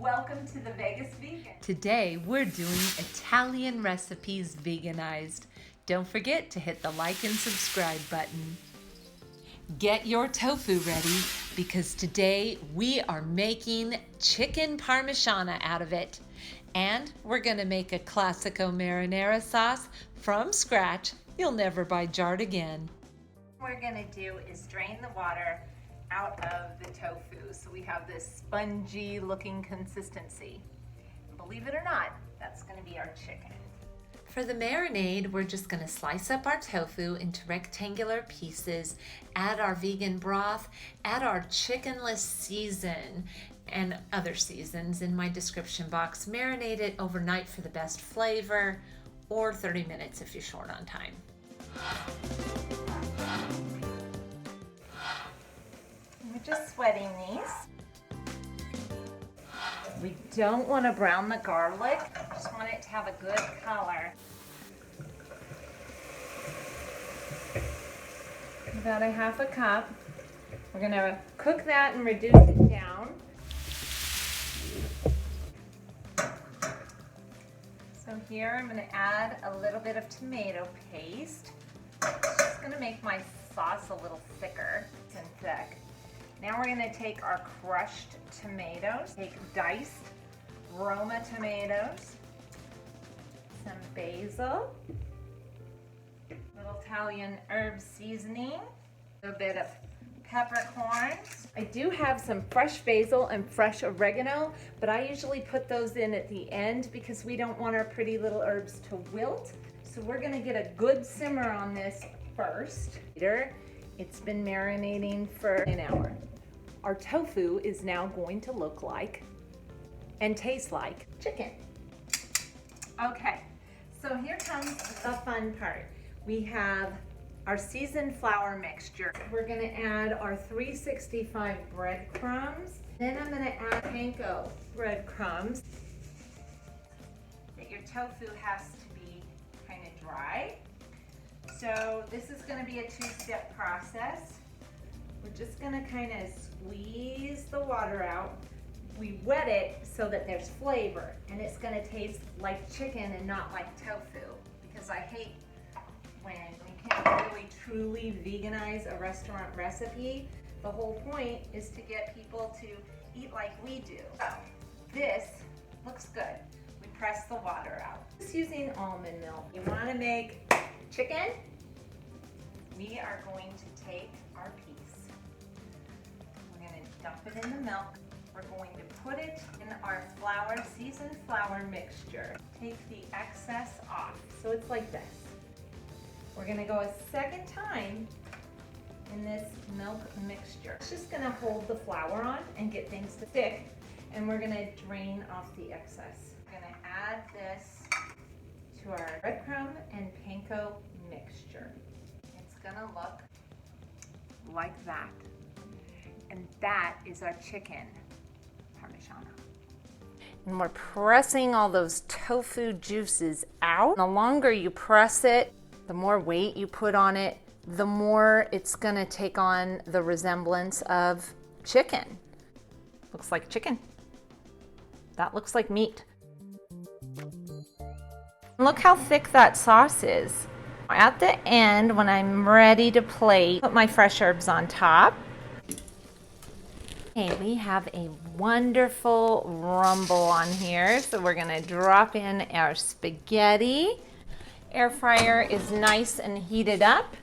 Welcome to the Vegas Vegan. Today we're doing Italian recipes veganized. Don't forget to hit the like and subscribe button. Get your tofu ready because today we are making chicken parmigiana out of it. And we're gonna make a classico marinara sauce from scratch. You'll never buy jarred again. What we're gonna do is drain the water out of the tofu so we have this spongy looking consistency. And believe it or not, that's gonna be our chicken. For the marinade, we're just gonna slice up our tofu into rectangular pieces, add our vegan broth, add our chickenless season and other seasons in my description box. Marinate it overnight for the best flavor, or 30 minutes if you're short on time. We're just sweating these. We don't want to brown the garlic, just want it to have a good color. About a half a cup. We're going to cook that and reduce it down. So here I'm going to add a little bit of tomato paste. It's just going to make my sauce a little thicker and thick. Now we're going to take our crushed tomatoes, take diced Roma tomatoes, some basil, little Italian herb seasoning, a bit of peppercorns. I do have some fresh basil and fresh oregano, but I usually put those in at the end because we don't want our pretty little herbs to wilt. So we're going to get a good simmer on this first. It's been marinating for an hour. Our tofu is now going to look like and taste like chicken. Okay, so here comes the fun part. We have our seasoned flour mixture. We're gonna add our 365 breadcrumbs. Then I'm gonna add panko breadcrumbs. Your tofu has to be kind of dry. So this is gonna be a two-step process. We're just gonna kind of squeeze the water out. We wet it so that there's flavor, and it's gonna taste like chicken and not like tofu, because I hate when you can't really truly veganize a restaurant recipe. The whole point is to get people to eat like we do. So this looks good. We press the water out. Just using almond milk. You wanna make chicken? We are going to take our piece. We're gonna dump it in the milk. We're going to put it in our seasoned flour mixture. Take the excess off. So it's like this. We're gonna go a second time in this milk mixture. It's just gonna hold the flour on and get things to stick, and we're gonna drain off the excess. We're gonna add this to our breadcrumb and panko mixture. It's gonna look like that. And that is our chicken parmigiana. And we're pressing all those tofu juices out. The longer you press it, the more weight you put on it, the more it's gonna take on the resemblance of chicken. Looks like chicken. That looks like meat. Look how thick that sauce is. At the end, when I'm ready to plate, put my fresh herbs on top. Okay, we have a wonderful rumble on here, so we're gonna drop in our spaghetti. Air fryer is nice and heated up.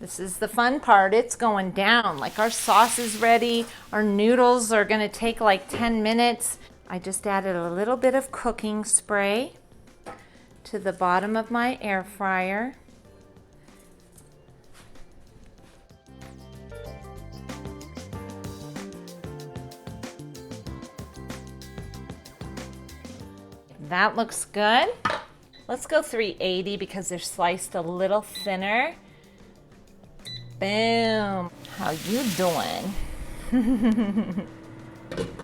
This is the fun part, it's going down. Like our sauce is ready, our noodles are gonna take like 10 minutes. I just added a little bit of cooking spray to the bottom of my air fryer. That looks good. Let's go 380 because they're sliced a little thinner. Boom. How you doing?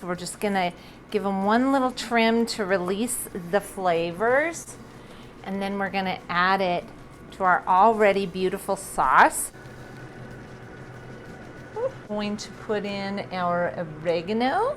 We're just gonna give them one little trim to release the flavors, and then we're gonna add it to our already beautiful sauce. We're going to put in our oregano.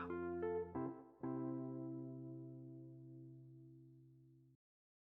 out.